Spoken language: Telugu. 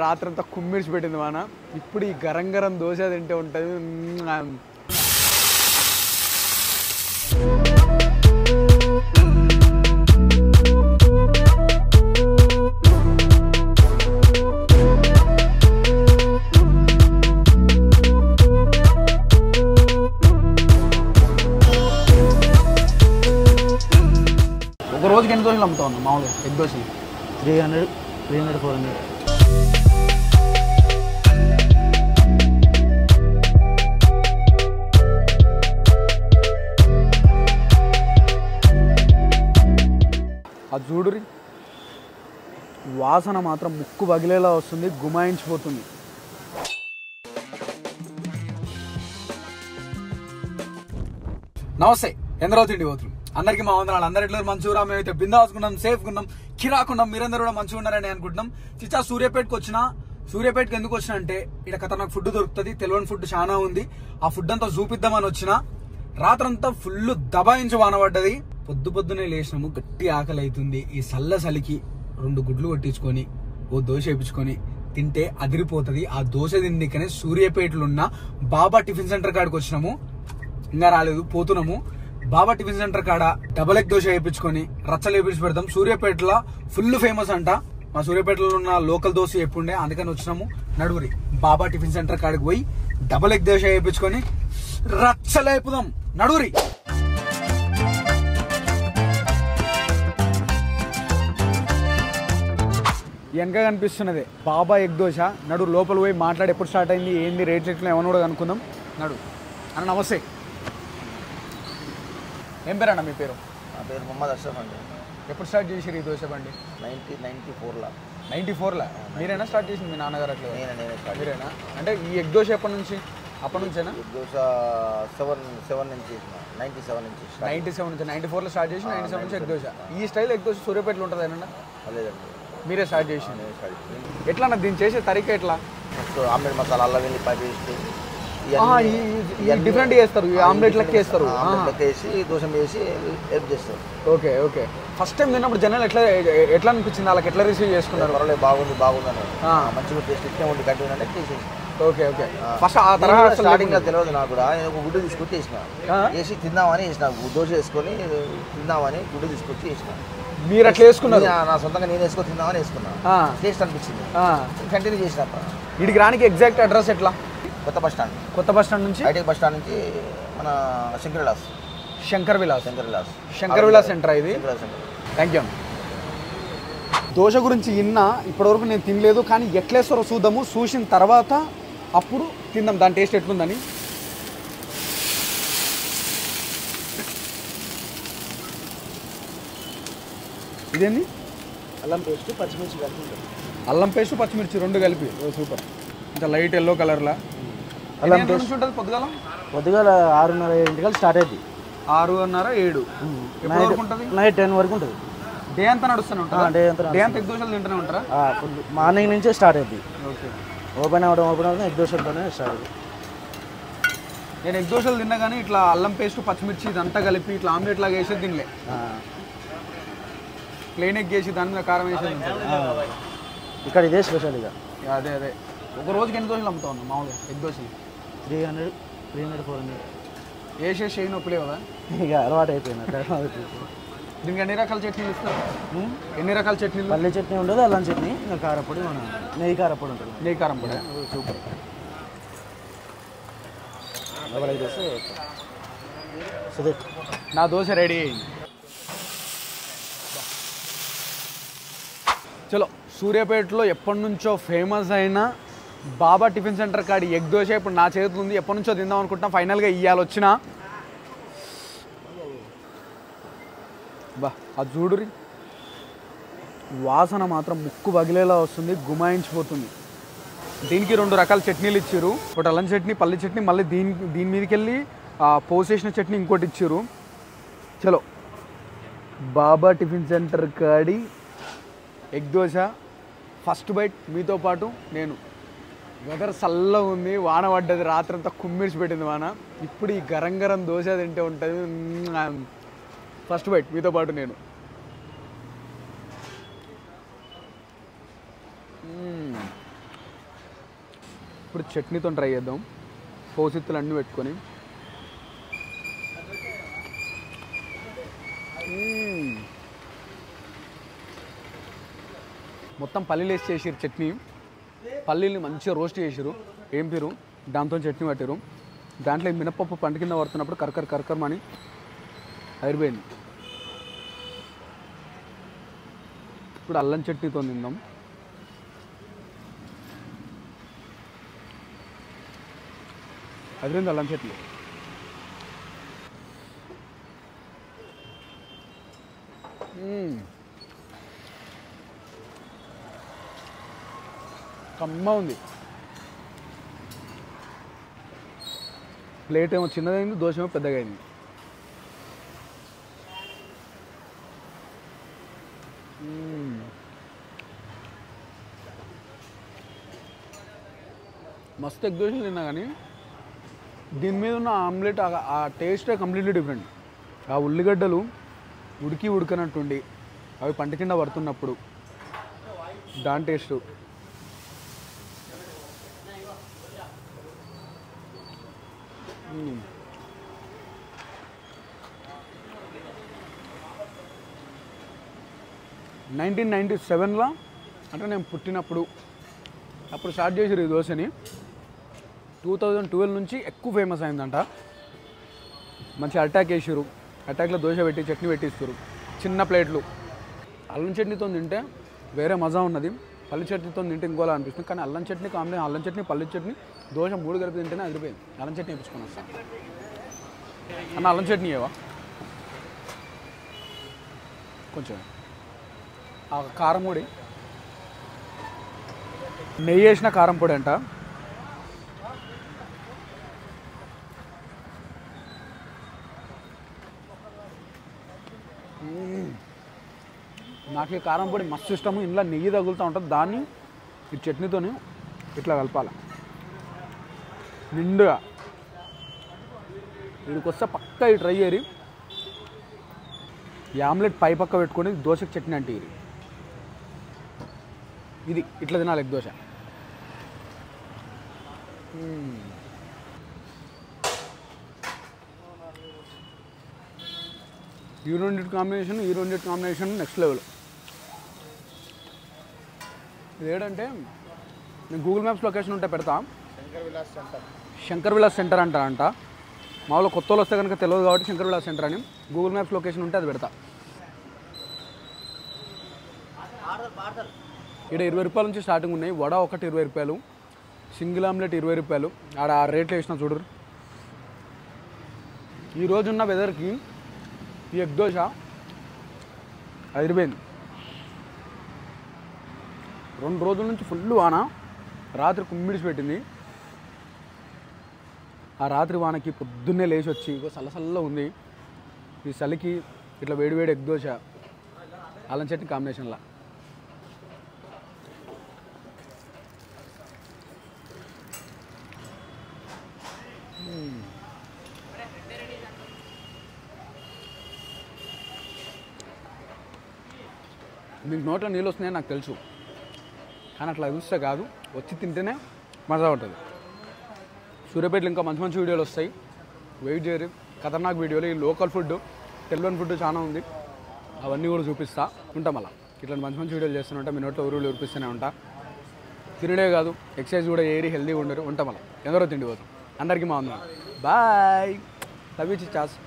రాత్రంతా కుమ్మిడిచి పెట్టింది వాన. ఇప్పుడు ఈ గరం గరం దోశ తింటే ఉంటుంది. ఒక రోజుకి ఎన్ని దోశలు అమ్ముతా ఉన్నాం మామూలుగా? ఎగ్ దోశలు 300, 400. ఆ చూడురి వాసన మాత్రం ముక్కు పగిలేలా వస్తుంది, గుమాయించిపోతుంది. నమస్తే, ఎందరో తిండి పోతులు అందరికీ మా వందనాలు. అందరి ఇట్లా మంచిగా మేమైతే బిందాసుకున్నాం, సేఫ్గా ఉన్నాం, కిరాకున్నాం. మీరందరూ కూడా మంచిగా ఉన్నారని అనుకుంటున్నాం. చిచ్చా సూర్యాపేటకు వచ్చిన. సూర్యాపేటకి ఎందుకు వచ్చిన అంటే ఇక్కడ ఖతర్నాక్ ఫుడ్ దొరుకుతుంది, తెలియని ఫుడ్ చాలా ఉంది. ఆ ఫుడ్ అంతా చూపిద్దామని వచ్చిన. రాత్రంతా ఫుల్ దబాయించి వానబడ్డది. పొద్దునే లేచినాము, గట్టి ఆకలి అవుతుంది. ఈ చలికి 2 గుడ్లు కొట్టించుకొని ఓ దోశ వేయించుకొని తింటే అదిరిపోతుంది. ఆ దోశ తిండికనే సూర్యాపేటలో ఉన్న బాబా టిఫిన్ సెంటర్ కాడికి వచ్చినాము. ఇంకా రాలేదు, పోతున్నాము. బాబా టిఫిన్ సెంటర్ కాడ డబల్ ఎగ్ దోశ వేయించుకొని రచ్చలు వేపించి పెడతాం. సూర్యాపేటలో ఫుల్ ఫేమస్ అంట. మా సూర్యాపేటలో ఉన్న లోకల్ దోశ ఎప్పుడే, అందుకని వచ్చినాము. నడువురి బాబా టిఫిన్ సెంటర్ కాడికి పోయి డబల్ ఎగ్ దోశ వేయించుకొని రచ్చలు వేపుదాం. నడువురి. వెనక కనిపిస్తున్నదే బాబా ఎగ్ దోశ. నడు లోపల పోయి మాట్లాడి ఎప్పుడు స్టార్ట్ అయింది, ఏంది, రేట్లు ఎట్లా ఏమన్నా కూడా కనుక్కుందాం. నడు అన్న. నమస్తే, ఏం పేరు అన్న మీ పేరు? నా పేరు మొహమ్మద్ అష్రఫ్ అండి. ఎప్పుడు స్టార్ట్ చేసారు ఈ దోశ బండి? 94లో. 94లో మీరేనా స్టార్ట్ చేసింది? మీ నాన్నగారు అట్లా? నేనే స్టార్ట్. మీరేనా? అంటే ఈ ఎగ్ దోశ ఎప్పటి నుంచి? అప్పటి నుంచేనా? ఎగ్ దోశ 7 నుంచి 97 నుంచి 97 నుంచి. 94లో స్టార్ట్ చేసి 97 నుంచి ఎగ్ దోశ. ఈ స్టైల్ ఎగ్ దోశ సూర్యాపేటలో ఉంటుంది ఏమన్నా? లేదండి, మీరే స్టార్ట్ చేసింది. ఎట్లా అన్న దీన్ని చేసే తరీకా ఎట్లా? నెక్స్ట్ ఆమ్లెట్ మసాలా, అల్లం వెల్లిపాయ పేస్ట్ డిఫరెంట్ చేస్తారు. ఆమ్లెట్ లెక్క వేస్తారు, వేసి దోశ వేసి హెల్ప్ చేస్తారు. Okay okay. ఫస్ట్ టైం తిన్నప్పుడు జనాలు ఎట్లా అనిపించింది? వాళ్ళకి ఎట్లా రిసీవ్ చేసుకున్నారు? పర్వాలేదు, బాగుందని మంచిగా టేస్ట్ ఇట్లా ఉండి కంటిన్యూ అంటే చేసేసి. Okay okay. ఫస్ట్ ఆ తరహా స్టార్టింగ్ లో తెలియదు నాకు కూడా. ఒక గుడ్డు తీసుకొచ్చి వేసిన, వేసి తిందామని వేసిన. దోశ వేసుకొని తిందామని గుడ్డు తీసుకొచ్చి వేసిన. మీరు అట్లా వేసుకున్నారు? నా సొంతంగా నేను వేసుకొని తిందామని వేసుకున్నా. టేస్ట్ అనిపించింది, కంటిన్యూ చేసిన. వీడికి రానికి ఎగ్జాక్ట్ అడ్రస్ ఎట్లా? కొత్త బస్ స్టాండ్. కొత్త బస్ స్టాండ్ నుంచి హైటెక్ బస్ స్టాండ్ నుంచి మన శంకర్ విలాస్ సెంటర్ ఇది. Thank you. దోశ గురించి విన్నా, ఇప్పటివరకు నేను తినలేదు. కానీ ఎట్లేస్తారో చూద్దాము. చూసిన తర్వాత అప్పుడు తిందాం దాని టేస్ట్ ఎట్లుందని. ఇదేంది? అల్లం పేస్ట్ పచ్చిమిర్చి కలిపి. అల్లం పేస్ట్ పచ్చిమిర్చి 2 కలిపి. ఓ సూపర్. ఇంకా లైట్ ఎల్లో కలర్లా. అల్లం పేస్ట్ ఉంటుంది పొద్దుగాల 6:30 స్టార్ట్ అవుతుంది. 6:30, 7 ఎప్పటి వరకు ఉంటుంది? నైట్ 10 వరకు ఉంటుంది. డే అంతా నడుస్తూనే ఉంటారా? డే అంతా ఎగ్ దోశలు తింటూనే ఉంటారా? ఫుల్ మార్నింగ్ నుంచే స్టార్ట్ అవుతుంది. ఓకే. ఓపెన్ అవ్వడం ఎగ్ దోశలతోనే స్టార్ట్ అవుతుంది. నేను ఎగ్ దోశలు తిన్నా కానీ ఇట్లా అల్లం పేస్ట్ పచ్చిమిర్చి ఇదంతా కలిపి ఇట్లా ఆమ్లెట్ లాగా వేసేది తినలే. ప్లెయిన్ ఎగ్ వేసి దాని మీద కారం వేసేది తింటారు. ఇక్కడ ఇదే స్పెషల్. ఇక అదే ఒక రోజుకి ఎన్ని దోశలు అమ్ముతా ఉన్నాం మామూలుగా? ఎగ్ దోశలు 300, 400. వేసేసి ఏ నొప్పులే కదా, ఇక అలవాటు అయిపోయింది. దీనికి ఎన్ని రకాల చట్నీలు ఇస్తారు? ఎన్ని రకాల చట్నీలు? పల్లి చట్నీ ఉండదు, అల్లం చట్నీ, ఇంకా కారపొడి, మన నెయ్యి కారపొడి ఉంటుంది. నెయ్యి కారం పొడి. సూపర్. నా దోశ రెడీ అయింది. చలో, సూర్యాపేటలో ఎప్పటి నుంచో ఫేమస్ అయిన బాబా టిఫిన్ సెంటర్ కాడి ఎగ్ దోశ ఇప్పుడు నా చేతిలో ఉంది. ఎప్పటి నుంచో తిందాం అనుకుంటున్నా, ఫైనల్గా ఇవాళ వచ్చిన. బా ఆ చూడురి వాసన మాత్రం ముక్కు పగిలేలా వస్తుంది, గుమాయించిపోతుంది. దీనికి 2 రకాల చట్నీలు ఇచ్చారు. ఒకటి అల్లం చట్నీ, పల్లి చట్నీ, మళ్ళీ దీని మీదకి వెళ్ళి పోసేసిన చట్నీ ఇంకోటి ఇచ్చారు. చలో, బాబా టిఫిన్ సెంటర్ కాడి ఎగ్ దోశ ఫస్ట్ బైట్ మీతో పాటు నేను. వెదర్ చల్లగా ఉంది, వాన పడ్డది, రాత్రంతా కుమ్మిడిచి పెట్టింది వాన. ఇప్పుడు ఈ గరం గరం దోశ తింటే ఉంటుంది. ఫస్ట్ బైట్ మీతో పాటు నేను. ఇప్పుడు చట్నీతో ట్రై చేద్దాం. పోసిత్తులు అన్నీ పెట్టుకొని మొత్తం పల్లీలు వేసి చేసిరు చట్నీ. పల్లీలు మంచిగా రోస్ట్ చేసిరు, ఏంపిరు, దాంతో చట్నీ పట్టిరు. దాంట్లో మినపప్పు పంట కింద పడుతున్నప్పుడు కరకరమని అయిపోయింది. ఇప్పుడు అల్లం చట్నీతో తిందాం. అదిరింది అల్లం చట్నీ. కమ్మ ఉంది. ప్లేట్ ఏమో చిన్నదైంది, దోశ ఏమో పెద్దగా అయింది. మస్తు ఎగ్ దోశలు తిన్నా కానీ దీని మీద ఉన్న ఆమ్లెట్ ఆ టేస్టే కంప్లీట్లీ డిఫరెంట్. ఆ ఉల్లిగడ్డలు ఉడకనట్టుండి అవి పంట కింద పడుతున్నప్పుడు దాని టేస్ట్. నైన్టీన్ 97లో అంటే నేను పుట్టినప్పుడు అప్పుడు స్టార్ట్ చేసారు ఈ దోశని. 2012 నుంచి ఎక్కువ ఫేమస్ అయిందంట. మంచి అటాక్ వేసారు, అటాక్లో దోశ పెట్టి చట్నీ పెట్టిస్తారు, చిన్న ప్లేట్లు. అల్లం చట్నీతో తింటే వేరే మజా ఉన్నది, పల్లి చట్నీతో తింటే ఇంకోలా అనిపిస్తుంది. కానీ అల్లం చట్నీ కాంబినేషన్, అల్లం చట్నీ పల్లి చట్నీ దోశ 3 కలిపి తింటేనే అదిరిపోయింది. అల్లం చట్నీ వేపించుకొని వస్తాను అన్న. అల్లం చట్నీ ఏవా కొంచెం ఆ కారం పొడి, నెయ్యి వేసిన కారం పొడి అంట. నాకు ఈ కారం పొడి మస్తు ఇష్టము. ఇంట్లో నెయ్యి తగులుతూ ఉంటుంది, దాన్ని ఈ చట్నీతోని ఇట్లా కలపాలి నిండుగా. వీడికి వస్తే పక్కా ఈ ట్రై చేయరి. ఈ ఆమ్లెట్ పై పక్క పెట్టుకొని దోశకి చట్నీ అంటే ఇది ఇట్లా తినాలి ఎగ్ దోశ. ఈ రెండింటి కాంబినేషన్ నెక్స్ట్ లెవెల్. ఇది ఏంటంటే నేను గూగుల్ మ్యాప్స్ లొకేషన్ ఉంటే పెడతా. శంకర్ విలాస్ సెంటర్ అంట. మామూలుగా కొత్త వాళ్ళు వస్తే కనుక తెలియదు కాబట్టి శంకర్ విలాస్ సెంటర్ అని గూగుల్ మ్యాప్స్ లొకేషన్ ఉంటే అది పెడతా. ఇక్కడ 20 రూపాయల నుంచి స్టార్టింగ్ ఉన్నాయి. వడ ఒకటి 20 రూపాయలు, సింగిల్ ఆమ్లెట్ 20 రూపాయలు. ఆడ ఆ రేట్లు వేసిన చూడరు. ఈరోజున్న వెదర్కి ఈ ఎగ్ దోశ అదిరిపోయింది. 2 రోజుల నుంచి ఫుల్ వాన, రాత్రి కుమ్మిడిసి పెట్టింది. ఆ రాత్రి వానకి పొద్దున్నే లేచి వచ్చి చల్లసల్ల ఉంది. ఈ చలికి ఇట్లా వేడివేడి ఎగ్ దోశ అల్లం చట్నీ కాంబినేషన్లా. మీకు నోట్లో నీళ్ళు వస్తున్నాయని నాకు తెలుసు, కానీ అట్లా చూస్తే కాదు, వచ్చి తింటేనే మజా ఉంటుంది. సూర్యాపేటలో ఇంకా మంచి మంచి వీడియోలు వస్తాయి, వెయిట్ చేయరు. ఖతర్నాక్ వీడియోలు, ఈ లోకల్ ఫుడ్, తెలియని ఫుడ్ చాలా ఉంది, అవన్నీ కూడా చూపిస్తా ఉంటాం. అలా ఇట్లా మంచి మంచి వీడియోలు చేస్తూనే ఉంటా. మీ నోట్లో ఊరులు చూపిస్తూనే ఉంటా. తిరుడే కాదు, ఎక్సర్సైజ్ కూడా ఏరి హెల్దీగా ఉండరు ఉంటాం. అలా ఎందరో తిండి పోతాం. అందరికీ మా ఉంది. Bye, love you చిచ్చాస్.